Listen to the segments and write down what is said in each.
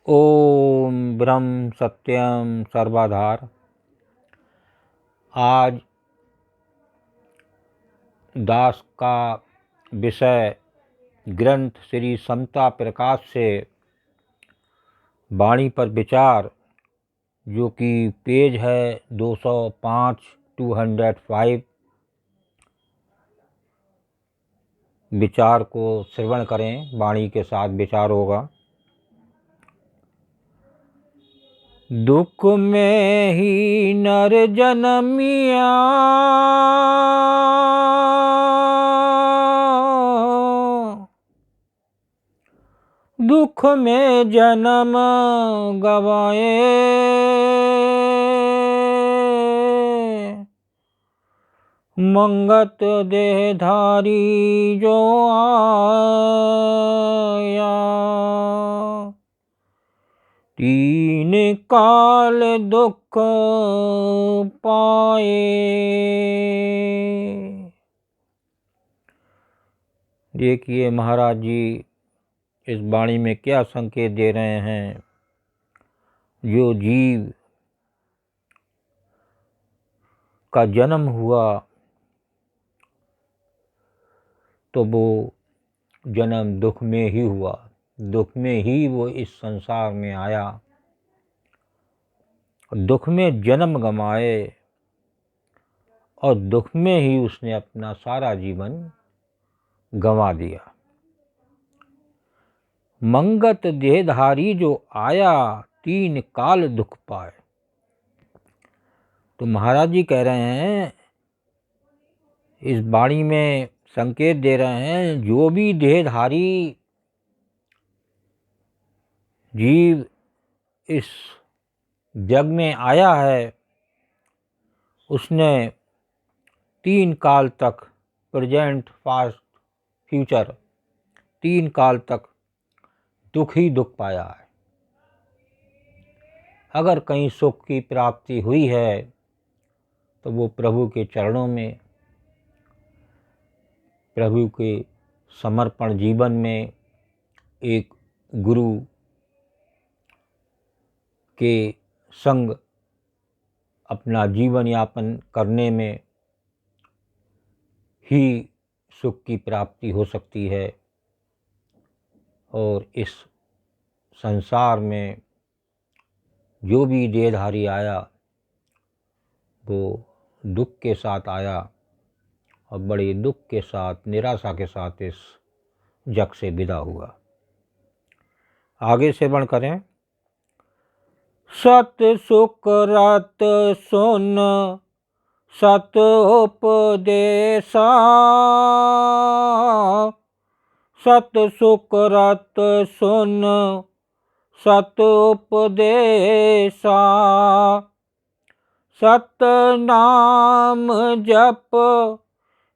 ओम ब्रह्म सत्यम सर्वाधार। आज दास का विषय ग्रंथ श्री समता प्रकाश से वाणी पर विचार, जो कि पेज है 205 205। विचार को श्रवण करें, वाणी के साथ विचार होगा। दुख में ही नर जन्मिया, दुख में जन्म गवाए, मंगत देहधारी जो आया, तीन काल दुख पाए। देखिए महाराज जी इस वाणी में क्या संकेत दे रहे हैं। जो जीव का जन्म हुआ तो वो जन्म दुख में ही हुआ, दुख में ही वो इस संसार में आया, दुख में जन्म गंवाए और दुख में ही उसने अपना सारा जीवन गंवा दिया। मंगत देहधारी जो आया, तीन काल दुख पाए। तो महाराज जी कह रहे हैं, इस वाणी में संकेत दे रहे हैं, जो भी देहधारी जीव इस जग में आया है, उसने तीन काल तक, प्रेजेंट पास्ट फ्यूचर, तीन काल तक दुख ही दुख पाया है। अगर कहीं सुख की प्राप्ति हुई है तो वो प्रभु के चरणों में, प्रभु के समर्पण जीवन में, एक गुरु के संग अपना जीवन यापन करने में ही सुख की प्राप्ति हो सकती है। और इस संसार में जो भी देहधारी आया वो दुख के साथ आया और बड़े दुख के साथ, निराशा के साथ इस जग से विदा हुआ। आगे श्रवण करें। सत सुख रत सुन सत उपदेशा, सत सुख रत सुन सत उपदेशा, सत नाम जप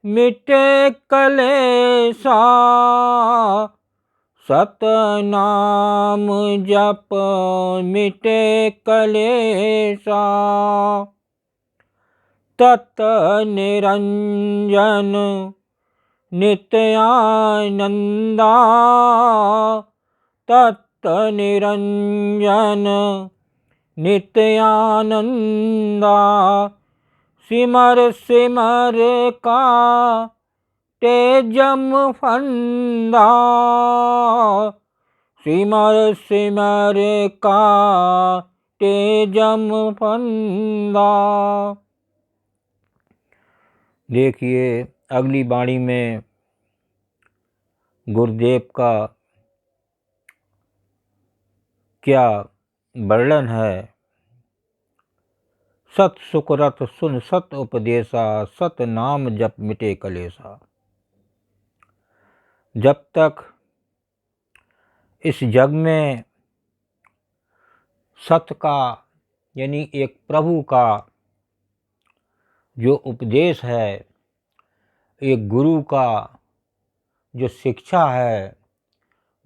मिटे कलेसा, सत नाम जप मिटे कलेसा, तत निरंजन नित्यानंदा, तत निरंजन नित्यानंदा, सिमर सिमर का तेजम फंदा, सिमर सिमर का तेजम फंदा। देखिए अगली वाणी में गुरुदेव का क्या वर्णन है। सत सुख रत सुन सत उपदेशा, सत नाम जप मिटे कलेसा। जब तक इस जग में सत का यानी एक प्रभु का जो उपदेश है, एक गुरु का जो शिक्षा है,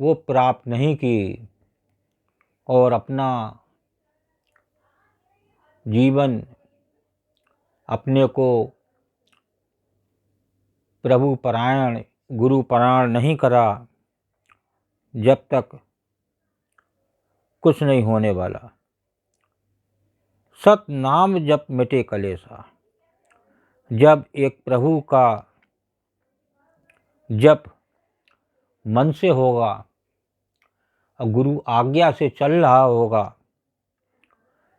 वो प्राप्त नहीं की और अपना जीवन अपने को प्रभु परायण, गुरु परायण नहीं करा, जब तक कुछ नहीं होने वाला। सत नाम जप मिटे कलेसा। जब एक प्रभु का जप मन से होगा और गुरु आज्ञा से चल रहा होगा,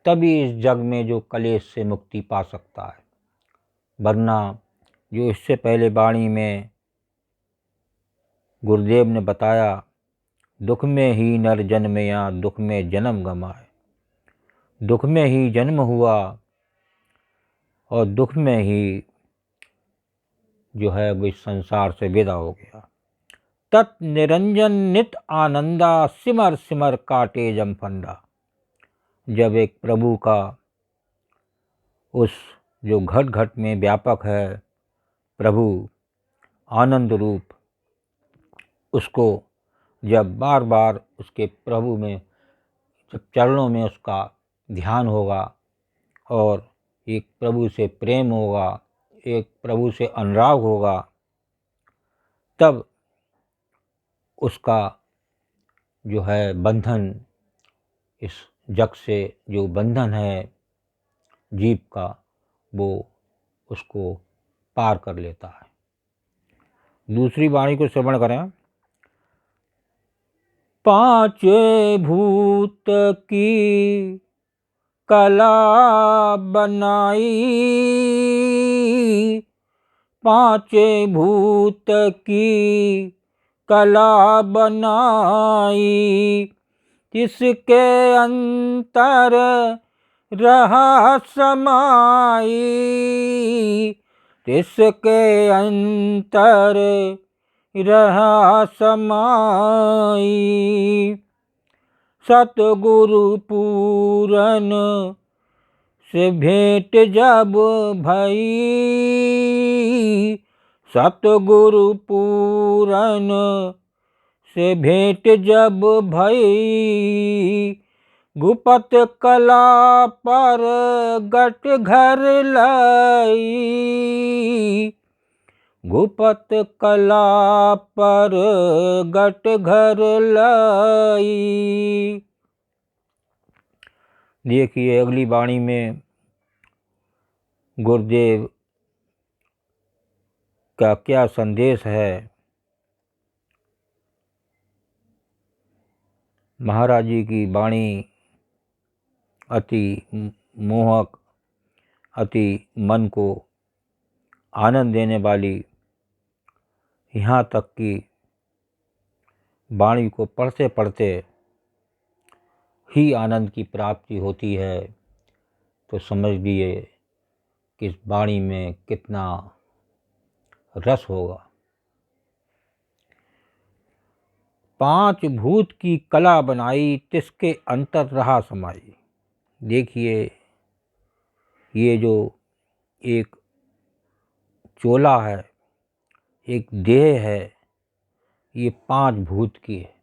तभी इस जग में जो कलेश से मुक्ति पा सकता है। वरना जो इससे पहले वाणी में गुरुदेव ने बताया, दुख में ही नर जन्मया, दुख में जन्म गमाए। दुख में ही जन्म हुआ और दुख में ही जो है वो इस संसार से विदा हो गया। तत् निरंजन नित आनंदा, सिमर सिमर काटे जमफंदा। जब एक प्रभु का उस जो घट घट में व्यापक है प्रभु आनंद रूप, उसको जब बार बार उसके प्रभु में, जब चरणों में उसका ध्यान होगा और एक प्रभु से प्रेम होगा, एक प्रभु से अनुराग होगा, तब उसका जो है बंधन, इस जग से जो बंधन है जीव का, वो उसको पार कर लेता है। दूसरी वाणी को श्रवण करें। पांचे भूत की कला बनाई, पांचे भूत की कला बनाई। तिसके अंतर रहा समाई, तिसके अंतर रहा समाई। सतगुरु पूरन से भेंट जब भई, सतगुरु पूरन से भेंट जब भई। गुपत कला पर गट घर लाई, गुपत कला पर गट घर लाई। देखिए अगली वाणी में गुरुदेव का क्या संदेश है। महाराज जी की वाणी अति मोहक, अति मन को आनंद देने वाली, यहाँ तक कि वाणी को पढ़ते पढ़ते ही आनंद की प्राप्ति होती है। तो समझ लीजिए कि इस वाणी में कितना रस होगा। पांच भूत की कला बनाई, तिसके अंतर रहा समाई। देखिए ये जो एक चोला है, एक देह है, ये पांच भूत की है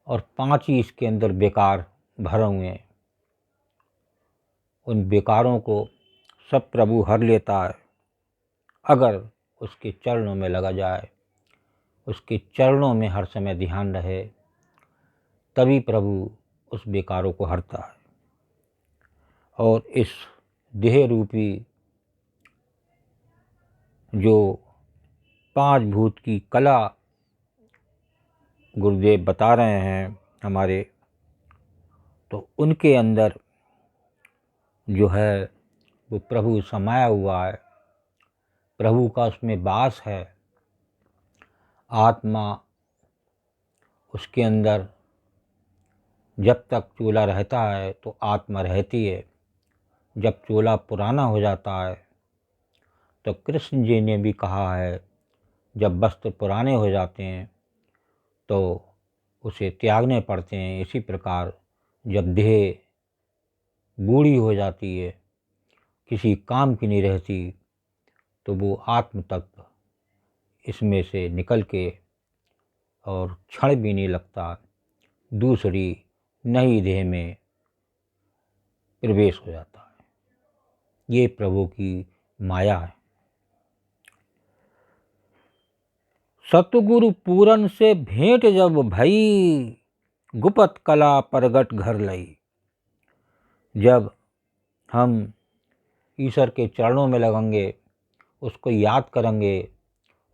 और पांच ही इसके अंदर बेकार भरे हुए हैं। उन बेकारों को सब प्रभु हर लेता है, अगर उसके चरणों में लगा जाए, उसके चरणों में हर समय ध्यान रहे, तभी प्रभु उस बेकारों को हरता है। और इस देह रूपी जो पांच भूत की कला गुरुदेव बता रहे हैं हमारे, तो उनके अंदर जो है वो प्रभु समाया हुआ है, प्रभु का उसमें वास है। आत्मा उसके अंदर जब तक चोला रहता है तो आत्मा रहती है। जब चोला पुराना हो जाता है तो कृष्ण जी ने भी कहा है, जब वस्त्र पुराने हो जाते हैं तो उसे त्यागने पड़ते हैं। इसी प्रकार जब देह बूढ़ी हो जाती है, किसी काम की नहीं रहती, तो वो आत्म तत्व इसमें से निकल के और क्षण भी नहीं लगता दूसरी नई देह में प्रवेश हो जाता है। ये प्रभु की माया है। सतगुरु पूरन से भेंट जब भई, गुपत कला प्रगट घर लई। जब हम ईश्वर के चरणों में लगेंगे, उसको याद करेंगे,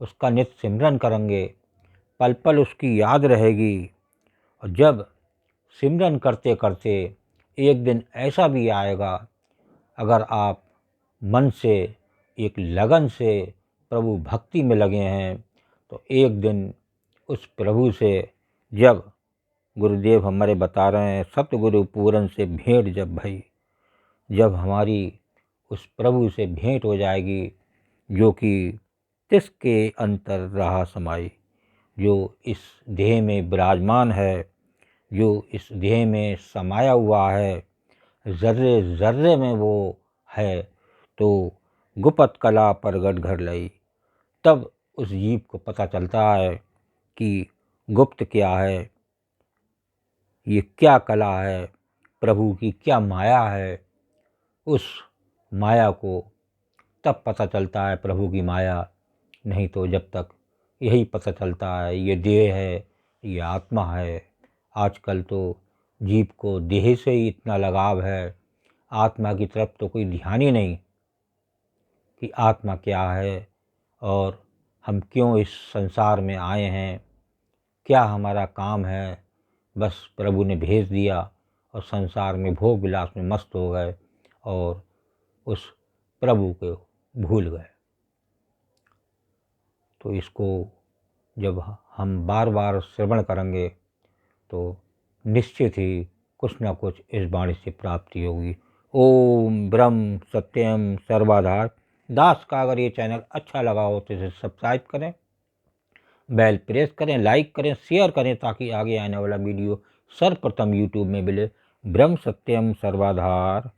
उसका नित्य सिमरन करेंगे, पल पल उसकी याद रहेगी। और जब सिमरन करते करते एक दिन ऐसा भी आएगा, अगर आप मन से एक लगन से प्रभु भक्ति में लगे हैं, तो एक दिन उस प्रभु से, जब गुरुदेव हमारे बता रहे हैं सतगुरु पूरन से भेंट जब भई, जब हमारी उस प्रभु से भेंट हो जाएगी, जो कि तिसके अंतर रहा समाई, जो इस देह में विराजमान है, जो इस देह में समाया हुआ है, जर्रे जर्रे में वो है, तो गुपत कला प्रगट घर लई। तब उस जीव को पता चलता है कि गुप्त क्या है, ये क्या कला है, प्रभु की क्या माया है। उस माया को तब पता चलता है, प्रभु की माया। नहीं तो जब तक यही पता चलता है ये देह है, ये आत्मा है। आजकल तो जीव को देह से ही इतना लगाव है, आत्मा की तरफ तो कोई ध्यान ही नहीं कि आत्मा क्या है और हम क्यों इस संसार में आए हैं, क्या हमारा काम है। बस प्रभु ने भेज दिया और संसार में भोग विलास में मस्त हो गए और उस प्रभु को भूल गए। तो इसको जब हम बार बार श्रवण करेंगे तो निश्चित ही कुछ न कुछ इस वाणी से प्राप्ति होगी। ओम ब्रह्म सत्यम सर्वाधार दास का अगर ये चैनल अच्छा लगा हो तो इसे सब्सक्राइब करें, बेल प्रेस करें, लाइक करें, शेयर करें, ताकि आगे आने वाला वीडियो सर्वप्रथम यूट्यूब में मिले। ब्रह्म सत्यम सर्वाधार।